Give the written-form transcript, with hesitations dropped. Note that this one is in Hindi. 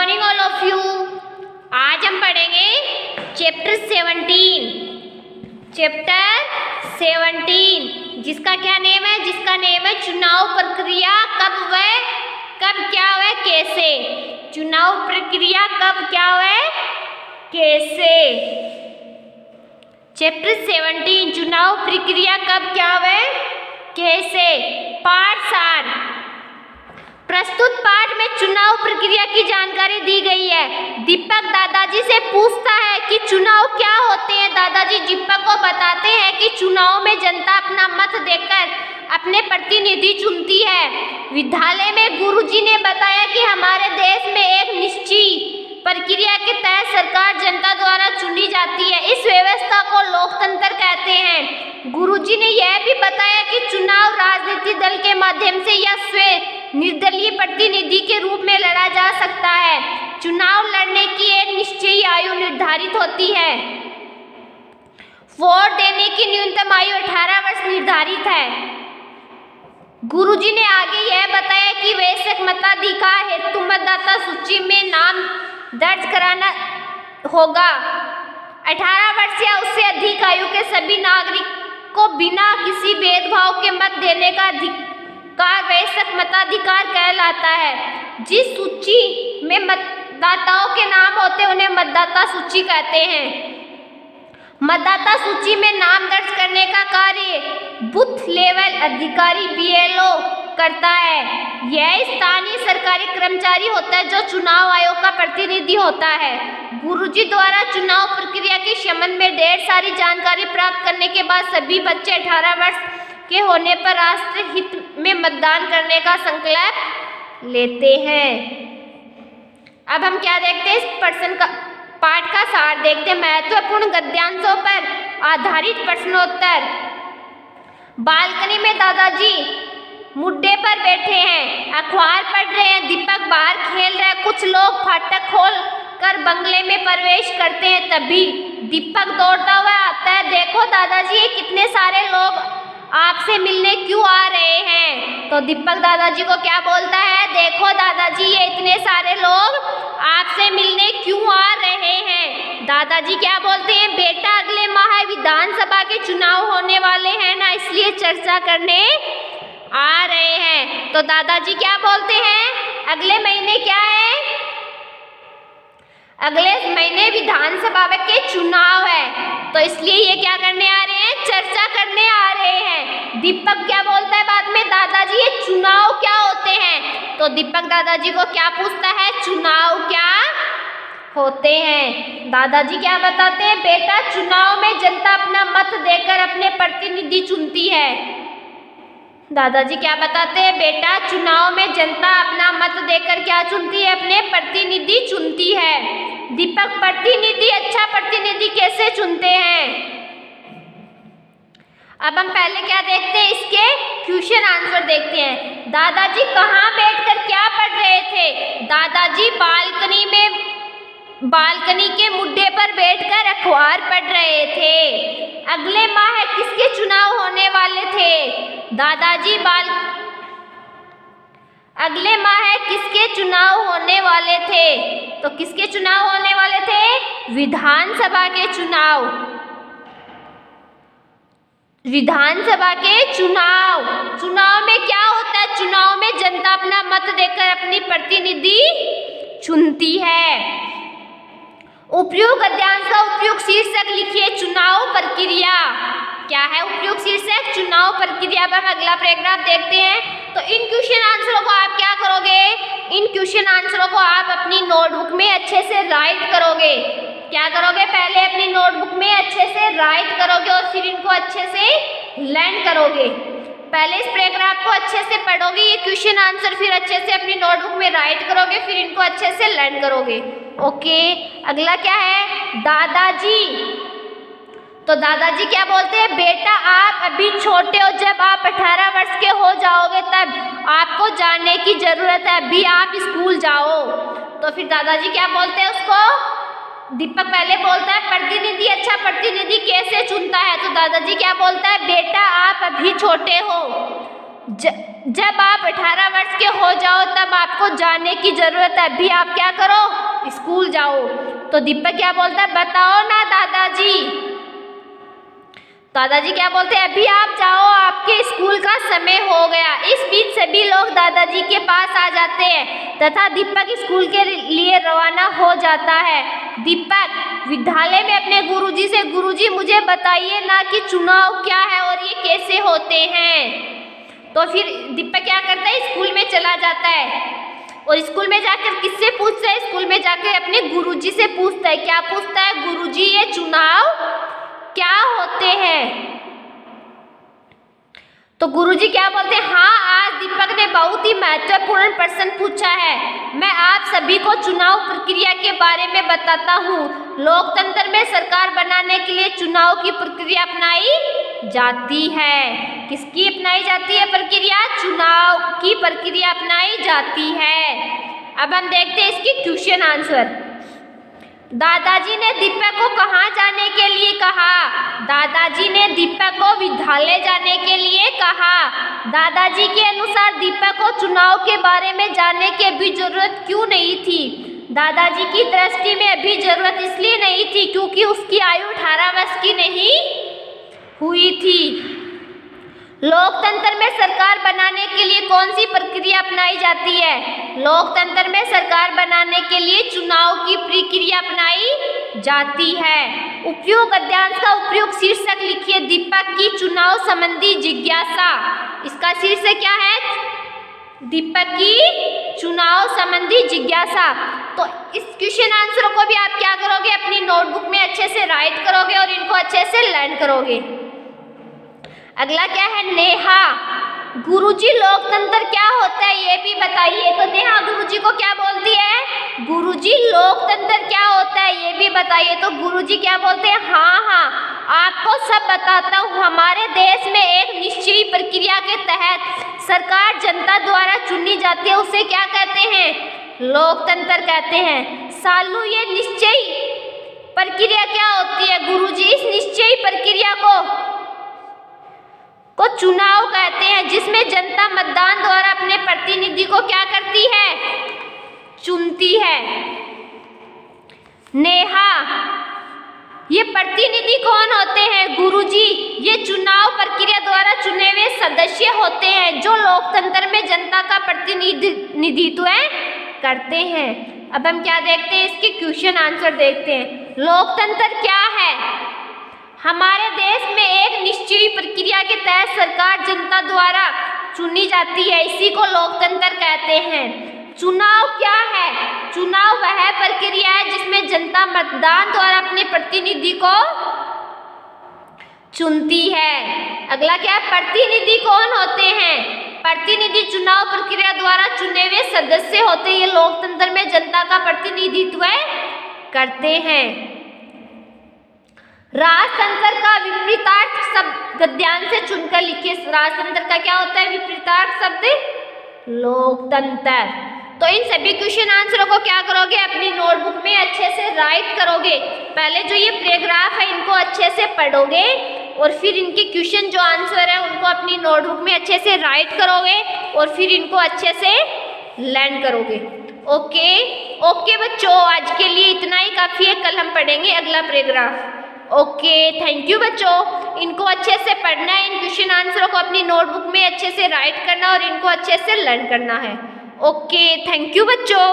Morning all of you. आज हम पढ़ेंगे चैप्टर 17 जिसका क्या नेम है? जिसका नेम है चुनाव प्रक्रिया कब क्या हुआ कैसे। चुनाव प्रक्रिया कब क्या हुआ कैसे। चैप्टर 17 चुनाव प्रक्रिया कब क्या हुआ कैसे। पाठ 7। प्रस्तुत पाठ में चुनाव प्रक्रिया की जानकारी दी गई है। दीपक दादाजी से पूछता है कि चुनाव क्या होते हैं। दादाजी दीपक को बताते हैं कि चुनाव में जनता अपना मत देकर अपने प्रतिनिधि चुनती है। विद्यालय में गुरुजी ने बताया कि हमारे देश में एक निश्चित प्रक्रिया के तहत सरकार जनता द्वारा चुनी जाती है। इस व्यवस्था को लोकतंत्र कहते हैं। गुरुजी ने यह भी बताया कि चुनाव राजनीतिक दल के माध्यम से या स्वयं निर्दलीय प्रतिनिधि के रूप में लड़ा जा सकता है। चुनाव लड़ने की एक निश्चित आयु निर्धारित होती है। वोट देने की न्यूनतम आयु 18 वर्ष निर्धारित है। गुरुजी ने आगे यह बताया कि वयस्क मताधिकार हेतु मतदाता सूची में नाम दर्ज कराना होगा। 18 वर्ष या उससे अधिक आयु के सभी नागरिक को बिना किसी भेदभाव के मत देने का अधिकार वयस्क मताधिकार कहलाता है। जिस सूची में मतदाताओं के नाम होते हैं उन्हें मतदाता सूची कहते हैं। मतदाता सूची में नाम दर्ज करने का कार्य बूथ लेवल अधिकारी BLO करता है। यह स्थानीय सरकारी कर्मचारी होता है जो चुनाव आयोग का प्रतिनिधि होता है। गुरुजी द्वारा चुनाव प्रक्रिया के संबंध में ढेर सारी जानकारी प्राप्त करने के बाद सभी बच्चे 18 वर्ष के होने पर राष्ट्र हित में मतदान करने का संकल्प लेते हैं। अब हम क्या देखते हैं? इस प्रश्न का पाठ का सार देखते हैं। महत्वपूर्ण गद्यांशों पर आधारित प्रश्नोत्तर। बालकनी में दादाजी मुड्डे पर बैठे हैं, अखबार पढ़ रहे हैं। दीपक बाहर खेल रहा है। कुछ लोग फाटक खोल कर बंगले में प्रवेश करते हैं। तभी दीपक दौड़ता हुआ आता है। देखो दादाजी ये कितने सारे लोग आपसे मिलने क्यों आ रहे हैं। तो दीपक दादाजी को क्या बोलता है? देखो दादाजी ये इतने सारे लोग आपसे मिलने क्यों आ रहे हैं। दादाजी क्या बोलते हैं? बेटा अगले माह विधानसभा के चुनाव होने वाले हैं ना, इसलिए चर्चा करने आ रहे हैं। तो दादाजी क्या बोलते हैं? अगले महीने क्या है? अगले महीने विधानसभा के चुनाव है, तो इसलिए ये क्या करने आ रहे हैं? चर्चा करने आ रहे हैं। दीपक क्या बोलता है बाद में? दादाजी ये चुनाव क्या होते हैं। तो दीपक दादाजी को क्या पूछता है? चुनाव क्या होते हैं। दादाजी क्या बताते हैं? बेटा चुनाव में जनता अपना मत देकर अपने प्रतिनिधि चुनती है। दादाजी क्या बताते हैं? बेटा चुनाव में जनता अपना मत देकर क्या चुनती है? अपने प्रतिनिधि चुनती है। दीपक प्रतिनिधि अच्छा प्रतिनिधि कैसे चुनते हैं? अब हम पहले क्या देखते हैं? इसके क्वेश्चन आंसर देखते हैं। दादाजी कहाँ बैठकर क्या पढ़ रहे थे? दादाजी बालकनी के मुड्डे पर बैठकर अखबार पढ़ रहे थे। अगले माह किसके चुनाव होने वाले थे? दादाजी अगले माह किसके चुनाव होने वाले थे? तो किसके चुनाव होने वाले थे? विधानसभा के चुनाव। विधानसभा के चुनाव। चुनाव में क्या होता है? चुनाव में जनता अपना मत देकर अपनी प्रतिनिधि चुनती है। उपयुक्त गद्यांश का उपयुक्त शीर्षक लिखिए। चुनाव प्रक्रिया क्या है? उपयुक्त शीर्षक चुनाव प्रक्रिया। पर हम अगला पैराग्राफ देखते हैं। तो इन क्वेश्चन आंसरों को आप क्या करोगे? इन क्वेश्चन आंसरों को आप अपनी नोटबुक में अच्छे से राइट करोगे। क्या करोगे? पहले अपनी नोटबुक में अच्छे से राइट करोगे और फिर इनको अच्छे से लर्न करोगे। पहले इस पैराग्राफ को अच्छे से पढ़ोगे, ये क्वेश्चन आंसर फिर अच्छे से अपनी नोटबुक में राइट करोगे, फिर इनको अच्छे से लर्न करोगे। ओके, अगला क्या है? दादाजी। तो दादाजी क्या बोलते हैं? बेटा आप अभी छोटे हो, जब आप 18 वर्ष के हो जाओगे तब आपको जानने की जरूरत है, अभी आप स्कूल जाओ। तो फिर दादाजी क्या बोलते हैं उसको? दीपक पहले बोलता है प्रतिनिधि अच्छा प्रतिनिधि कैसे चुनता है। तो दादाजी क्या बोलता है? बेटा आप अभी छोटे हो, जब आप 18 वर्ष के हो जाओ तब आपको जाने की जरूरत है, अभी आप क्या करो, स्कूल जाओ। तो दीपक क्या बोलता है, बताओ ना दादाजी। दादाजी क्या बोलते हैं, अभी आप जाओ, आपके स्कूल का समय हो गया। इस बीच सभी लोग दादाजी के पास आ जाते हैं तथा दीपक स्कूल के लिए रवाना हो जाता है। दीपक विद्यालय में अपने गुरुजी से, गुरुजी मुझे बताइए ना कि चुनाव क्या है और ये कैसे होते हैं। तो फिर दीपक क्या करता है, स्कूल में चला जाता है और स्कूल में जाकर किससे पूछता है, स्कूल में जाकर अपने गुरुजी से पूछता है। क्या पूछता है, गुरुजी ये चुनाव क्या होते हैं। तो गुरुजी क्या बोलते हैं, हाँ आज दीपक ने बहुत ही महत्वपूर्ण प्रश्न पूछा है। मैं आप सभी को चुनाव प्रक्रिया के बारे में बताता हूँ। लोकतंत्र में सरकार बनाने के लिए चुनाव की प्रक्रिया अपनाई जाती है। किसकी अपनाई जाती है प्रक्रिया, चुनाव की प्रक्रिया अपनाई जाती है। अब हम देखते हैं इसकी क्वेश्चन आंसर। दादाजी ने दीपक को कहाँ जाने के लिए कहा, दादाजी ने दीपक को विद्यालय जाने के लिए कहा। दादाजी के अनुसार दीपक को चुनाव के बारे में जानने की अभी जरूरत क्यों नहीं थी। दादाजी की दृष्टि में अभी जरूरत इसलिए नहीं थी क्योंकि उसकी आयु 18 वर्ष की नहीं हुई थी। लोकतंत्र में सरकार बनाने के लिए कौन सी प्रक्रिया अपनाई जाती है, लोकतंत्र में सरकार बनाने के लिए चुनाव की प्रक्रिया अपनाई जाती है। उपयुक्त गद्यांश का उपयुक्त शीर्षक लिखिए, दीपक की चुनाव संबंधी जिज्ञासा। इसका शीर्षक क्या है, दीपक की चुनाव संबंधी जिज्ञासा। तो इस क्वेश्चन आंसर को भी आप क्या करोगे, अपनी नोटबुक में अच्छे से राइट करोगे और इनको अच्छे से लर्न करोगे। अगला क्या है, नेहा, गुरुजी लोकतंत्र क्या होता है ये भी बताइए। तो नेहा गुरुजी को क्या बोलती है, गुरुजी लोकतंत्र क्या होता है ये भी बताइए। तो गुरुजी क्या बोलते हैं, हाँ आपको सब बताता हूँ। हमारे देश में एक निश्चित प्रक्रिया के तहत सरकार जनता द्वारा चुनी जाती है, उसे क्या कहते हैं, लोकतंत्र कहते हैं। सालू ये निश्चय प्रक्रिया क्या होती है, गुरुजी इस निश्चय प्रक्रिया को चुनाव कहते हैं, जिसमें जनता मतदान द्वारा अपने प्रतिनिधि को क्या करती है, चुनती है। नेहा ये प्रतिनिधि कौन होते हैं, गुरुजी ये चुनाव प्रक्रिया द्वारा चुने हुए सदस्य होते हैं जो लोकतंत्र में जनता का प्रतिनिधित्व करते हैं। अब हम क्या देखते हैं, इसके क्वेश्चन आंसर देखते हैं। लोकतंत्र क्या है, हमारे देश में एक निश्चित प्रक्रिया के तहत सरकार जनता द्वारा चुनी जाती है, इसी को लोकतंत्र कहते हैं। चुनाव क्या है, चुनाव वह प्रक्रिया है जिसमें जनता मतदान द्वारा अपने प्रतिनिधि को चुनती है। अगला क्या है, प्रतिनिधि कौन होते हैं, प्रतिनिधि चुनाव प्रक्रिया द्वारा चुने हुए सदस्य होते हैं, ये लोकतंत्र में जनता का प्रतिनिधित्व करते हैं। राजतंत्र का विपरीतार्थ शब्द गद्यांश से चुनकर लिखिए। राजतंत्र का क्या होता है विपरीतार्थ शब्द, लोकतंत्र। तो इन सभी क्वेश्चन आंसरों को क्या करोगे, अपनी नोटबुक में अच्छे से राइट करोगे। पहले जो ये पैराग्राफ है इनको अच्छे से पढ़ोगे और फिर इनके क्वेश्चन जो आंसर है उनको अपनी नोटबुक में अच्छे से राइट करोगे और फिर इनको अच्छे से लर्न करोगे। ओके बच्चों, आज के लिए इतना ही काफ़ी है, कल हम पढ़ेंगे अगला पैराग्राफ। ओके थैंक यू बच्चों, इनको अच्छे से पढ़ना है, इन क्वेश्चन आंसरों को अपनी नोटबुक में अच्छे से राइट करना और इनको अच्छे से लर्न करना है। ओके थैंक यू बच्चों।